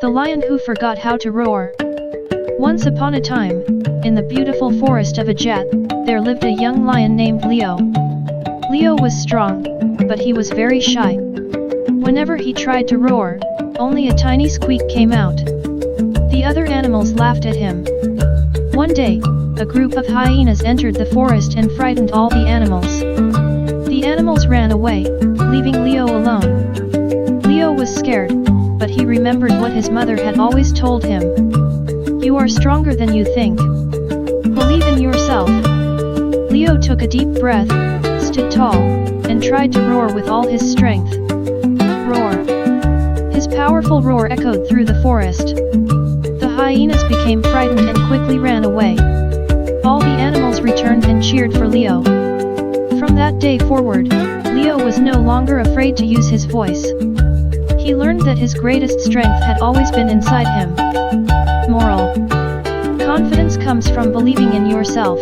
The Lion Who Forgot How to Roar. Once upon a time, in the beautiful forest of Ajat, there lived a young lion named Leo. Leo was strong, but he was very shy. Whenever he tried to roar, only a tiny squeak came out. The other animals laughed at him. One day, a group of hyenas entered the forest and frightened all the animals. The animals ran away, leaving Leo alone. Leo was scared, but he remembered what his mother had always told him. You are stronger than you think. Believe in yourself. Leo took a deep breath, stood tall, and tried to roar with all his strength. Roar! His powerful roar echoed through the forest. The hyenas became frightened and quickly ran away. All the animals returned and cheered for Leo. From that day forward, Leo was no longer afraid to use his voice. He learned that his greatest strength had always been inside him. Moral: confidence comes from believing in yourself.